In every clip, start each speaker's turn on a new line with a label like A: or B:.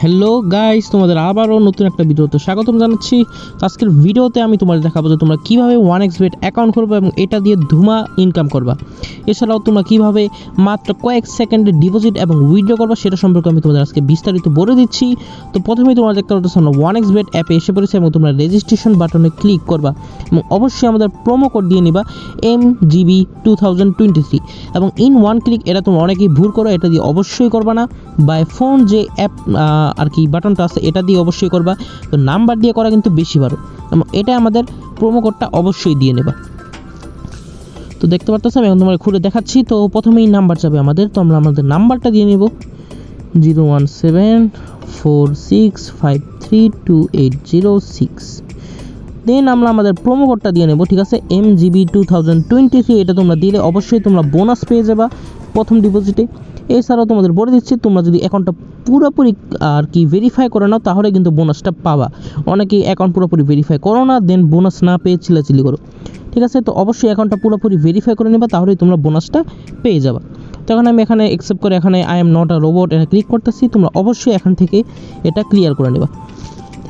A: Hello guys, তোমাদের আবারও নতুন একটা ভিডিওতে স্বাগতম জানাচ্ছি। আজকের ভিডিওতে আমি তোমাদের দেখাবো যে তোমরা কীভাবে 1xbet অ্যাকাউন্ট করবে এবং এটা দিয়ে ধুমা ইনকাম করবা। এছাড়াও তোমরা কীভাবে মাত্র কয়েক সেকেন্ডে ডিপোজিট এবং উইথড্র করবা সেটা সম্পর্কে আমি তোমাদের আজকে বিস্তারিত বলে দিচ্ছি। তো প্রথমেই তোমরা দেখতে পাচ্ছ 1xbet অ্যাপে এসে পড়েছে এবং তোমরা রেজিস্ট্রেশন বাটনে ক্লিক করবা এবং অবশ্যই আমাদের প্রোমো কোড দিয়ে নিবা MGB2023 এবং ইন ওয়ান ক্লিক। এটা তোমরা অনেকেই ভুল করো, এটা দিয়ে অবশ্যই করবা না। বাই ফোন যে অ্যাপ আর কি বাটনটা আছে এটা দিয়ে অবশ্যই করবা। তো নাম্বার দিয়ে করা কিন্তু বেশি ভালো এবং এটা আমাদের প্রোমো কোডটা অবশ্যই দিয়ে নেবা। তো দেখতে পাচ্ছ আমি এখন তোমার খুলে দেখাচ্ছি। তো প্রথমেই নাম্বার যাবে আমাদের, তো আমরা আমাদের নাম্বারটা দিয়ে নেব 01746532806। দেন আমরা আমাদের প্রোমো কোডটা দিয়ে নেব, ঠিক আছে, MGB2023। এটা তোমরা দিলে অবশ্যই তোমরা বোনাস পেয়ে যাবা প্রথম ডিপোজিটে। এছাড়াও তোমাদের বলে দিচ্ছি, তোমরা যদি অ্যাকাউন্টটা পুরোপুরি আর কি ভেরিফাই করে নাও তাহলে কিন্তু বোনাসটা পাবা। অনেকেই অ্যাকাউন্ট পুরোপুরি ভেরিফাই করো না, দেন বোনাস না পেয়ে চিল্লাচিল্লি করো, ঠিক আছে। তো অবশ্যই অ্যাকাউন্টটা পুরোপুরি ভেরিফাই করে নেবা, তাহলেই তোমরা বোনাসটা পেয়ে যাবা। তখন আমি এখানে অ্যাকসেপ্ট করে এখানে I am not a robot এটা ক্লিক করতেছি। তোমরা অবশ্যই এখান থেকে এটা ক্লিয়ার করে নেবা।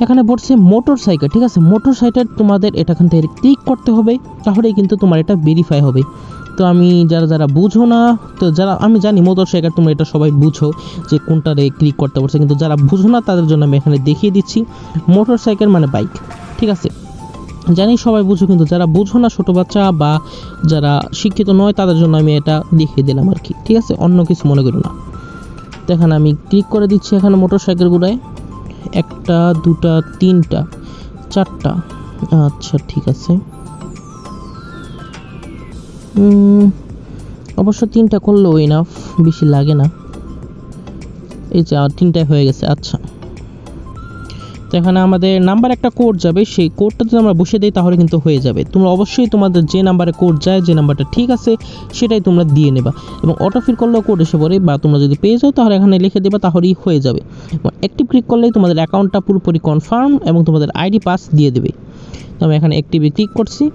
A: এখানে পড়ছে মোটর সাইকেল, ঠিক আছে। মোটর সাইকেল তোমাদের এখান থেকে ক্লিক করতে হবে, তাহলেই কিন্তু তোমার এটা ভেরিফাই হবে। তো আমি যারা বুঝো না, তো যারা আমি জানি মোটর সাইকেল তোমরা এটা সবাই বুঝো যে কোনটারে ক্লিক করতে পারছে, কিন্তু যারা বুঝো না তাদের জন্য আমি এখানে দেখিয়ে দিচ্ছি। মোটর সাইকেল মানে বাইক, ঠিক আছে। জানি সবাই বুঝো, কিন্তু যারা বুঝো না, ছোটো বাচ্চা বা যারা শিক্ষিত নয় তাদের জন্য আমি এটা দেখিয়ে দিলাম আর কি, ঠিক আছে। অন্য কিছু মনে করো না। তো এখানে আমি ক্লিক করে দিচ্ছি এখানে মোটর সাইকেলগুলোয়, একটা দুটা তিনটা চারটা, আচ্ছা ঠিক আছে। অবশ্য তিনটা করলেও ইনাফ, বেশি লাগে না। এই যে তিনটায় হয়ে গেছে, আচ্ছা। তো এখানে আমাদের নাম্বার একটা কোড যাবে, সেই কোডটা যদি আমরা বসিয়ে দিই তাহলে কিন্তু হয়ে যাবে। তোমরা অবশ্যই তোমাদের যে নাম্বারে কোড যায়, যে নাম্বারটা ঠিক আছে সেটাই তোমরা দিয়ে নেবা এবং অটোফিল করলেও কোড এসে পড়ে, বা তোমরা যদি পেয়ে যাও তাহলে এখানে লিখে দেবা, তাহলেই হয়ে যাবে। অ্যাক্টিভ ক্লিক করলেই তোমাদের অ্যাকাউন্টটা পুরোপুরি কনফার্ম এবং তোমাদের আইডি পাস দিয়ে দেবে। তো আমি এখানে অ্যাক্টিভে ক্লিক করছি।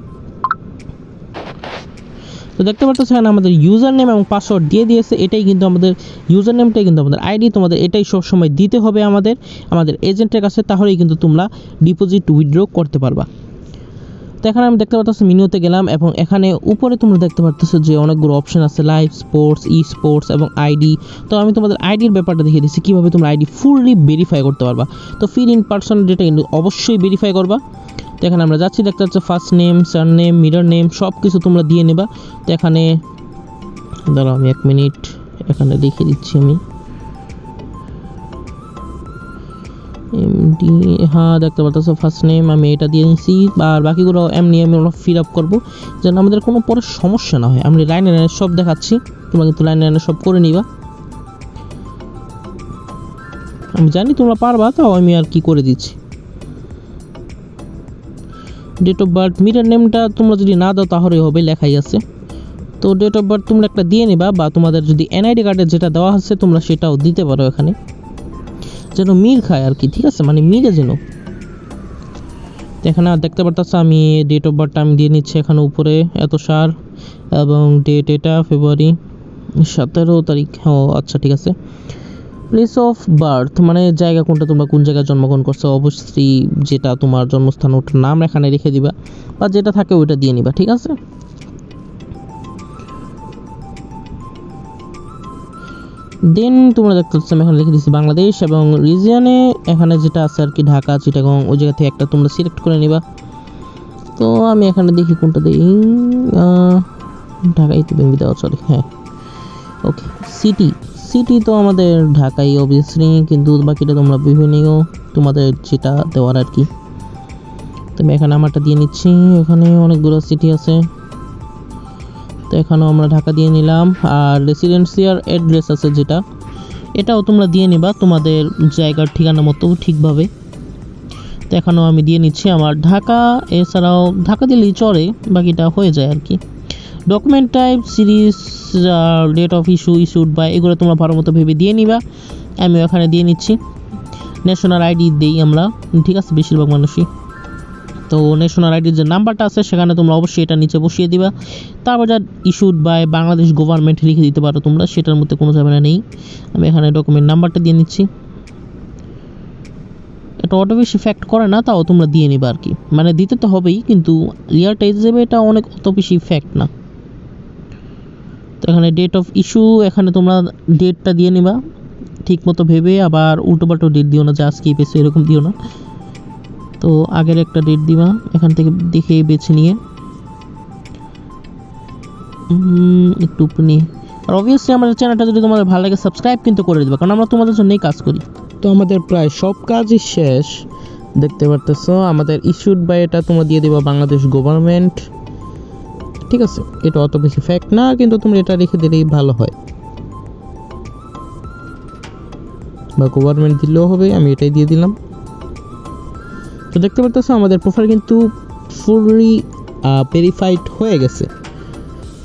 A: তো দেখতে পাচ্ছ এখানে আমাদের ইউজার নেম এবং পাসওয়ার্ড দিয়ে দিয়েছে। এটাই কিন্তু আমাদের ইউজার নেমটাই কিন্তু আমাদের আইডি। তোমাদের এটাই সবসময় দিতে হবে আমাদের এজেন্টের কাছে, তাহলেই কিন্তু তোমরা ডিপোজিট উইথড্র করতে পারবা। তো এখানে আমি দেখতে পাচ্ছি মেনুতে গেলাম এবং এখানে উপরে তোমরা দেখতে পাচ্ছ যে অনেকগুলো অপশন আছে, লাইভ স্পোর্টস, ই স্পোর্টস এবং আইডি। তো আমি তোমাদের আইডির ব্যাপারটা দেখিয়ে দিচ্ছি কীভাবে তোমরা আইডি ফুললি ভেরিফাই করতে পারবা। তো ফিল ইন পার্সন ডেটা কিন্তু অবশ্যই ভেরিফাই করবা। তো এখানে আমরা যাচ্ছি, দেখতে পাচ্ছ ফার্স্ট নেম, সার নেম, মিডল নেম সব কিছু তোমরা দিয়ে নেবা। তো এখানে দাঁড়াও আমি 1 মিনিট এখানে দেখিয়ে দিচ্ছি আমি। এমডি, হ্যাঁ দেখতে পাচ্ছ ফার্স্ট নেম আমি এটা দিয়ে নিচ্ছি, আর বাকিগুলো এমনি আমি ফিল আপ করবো যেন আমাদের কোনো পরে সমস্যা না হয়। আমি লাইনে লাইনে সব দেখাচ্ছি, তোমরা কিন্তু লাইনে লাইনে সব করে নিবা। আমি জানি তোমরা পারবা, তাও আমি আর কি করে দিচ্ছি। ডেট অফ বার্থ, মিডল নেমটা তোমরা যদি না দাও তাহলেই হবে, লেখাই আছে। তো ডেট অফ বার্থ তোমরা একটা দিয়ে নিবা, বা তোমাদের যদি এনআইডি কার্ডে যেটা দেওয়া আছে তোমরা সেটাও দিতে পারো এখানে, যেন মিল খায় আর কি, ঠিক আছে, মানে মিলে যেন। এখানে দেখতে পারতেছ আমি ডেট অফ বার্থটা আমি দিয়ে নিচ্ছি এখানে উপরে, এত সার এবং ডেট এটা ফেব্রুয়ারি 17 তারিখ। ও আচ্ছা ঠিক আছে। প্লেস অফ বার্থ মানে জায়গা কোনটা, তোমরা কোন জায়গায় জন্মগ্রহণ করছো, অবশ্যই যেটা তোমার জন্মস্থান ওটার নাম এখানে রেখে দিবা, বা যেটা থাকে ওইটা দিয়ে নিবা, ঠিক আছে। দেন তোমরা দেখতে পাচ্ছ আমি এখানে লিখে দিচ্ছি বাংলাদেশ এবং রিজিয়নে এখানে যেটা আছে আর কি ঢাকা, চিটাগং, ওই জায়গা থেকে একটা তোমরা সিলেক্ট করে নিবা। তো আমি এখানে দেখি কোনটা দিই, ঢাকাই তো বেঙ্গি দেওয়া, সরি, হ্যাঁ ওকে। সিটি তো আমাদের ঢাকাই অবভিয়াসলি, কিন্তু বাকিটা তোমরা বিভিন্ন তোমাদের যেটা দেওয়ার আর কি। তো আমি এখানে আমারটা দিয়ে নিচ্ছি, এখানে অনেকগুলো সিটি আছে, তো এখানেও আমরা ঢাকা দিয়ে নিলাম। আর রেসিডেন্সিয়াল অ্যাড্রেস আছে যেটা, এটাও তোমরা দিয়ে নিবা তোমাদের জায়গার ঠিকানা মতো ঠিকভাবে। তো এখানেও আমি দিয়ে নিচ্ছি আমার ঢাকা, এছাড়াও ঢাকা দিলেই চলে, বাকিটা হয়ে যায় আর কি। Document type, series, date of issued বা এগুলো তোমরা ভালো মতো ভেবে দিয়ে নিবা। আমিও এখানে দিয়ে নিচ্ছি। ন্যাশনাল আইডি দিই আমরা, ঠিক আছে, বেশিরভাগ মানুষই। তো ন্যাশনাল আইডির যে নাম্বারটা আছে সেখানে তোমরা অবশ্যই এটা নিচে বসিয়ে দিবা। তারপর যা ইস্যুড বাই বাংলাদেশ গভর্নমেন্ট লিখে দিতে পারো তোমরা, সেটার মধ্যে কোনো ঝামেলা নেই। আমি এখানে ডকুমেন্ট নাম্বারটা দিয়ে নিচ্ছি। এটা অত বেশি ইফেক্ট করে না, তাও তোমরা দিয়ে নিবা আর কি, মানে দিতে তো হবেই, কিন্তু রিয়ারটা যাবে এটা অনেক অত বেশি ইফেক্ট না। তো এখানে ডেট অফ ইস্যু, এখানে তোমরা ডেটটা দিয়ে নিবা ঠিক মতো ভেবে, আবার উল্টোপাল্টো ডেট দিও না যে আজকেই পেয়েছো এরকম দিও না। তো আগের একটা ডেট দিবা এখান থেকে দেখে বেছে নিয়ে, একটু উপরে নিয়ে। আর অবভিয়াসলি আমাদের চ্যানেলটা যদি তোমাদের ভালো লাগে সাবস্ক্রাইব কিন্তু করে দেবে, কারণ আমরা তোমাদের জন্যই কাজ করি। তো আমাদের প্রায় সব কাজই শেষ, দেখতে পারতেছো। আমাদের ইস্যুড বাই এটা তোমরা দিয়ে দেবা বাংলাদেশ গভর্নমেন্ট, ঠিক আছে। এটা অত বেশি ফ্যাক্ট না, কিন্তু তোমরা এটা রেখে দিলেই ভালো হয়, বা গভর্নমেন্ট দিলেও হবে, আমি এটাই দিয়ে দিলাম। তো দেখতে পারতেছো আমাদের প্রোফাইল কিন্তু ফুললি ভেরিফাইড হয়ে গেছে।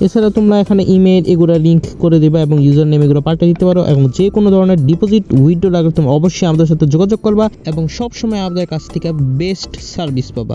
A: এছাড়া তোমরা এখানে ইমেল এগুলো লিঙ্ক করে দেবা এবং ইউজার নেম এগুলো পাল্টে দিতে পারো, এবং যে কোনো ধরনের ডিপোজিট উইথড্র লাগলে তুমি অবশ্যই আমাদের সাথে যোগাযোগ করবা, এবং সব সময় আমাদের কাছ থেকে বেস্ট সার্ভিস পাবা।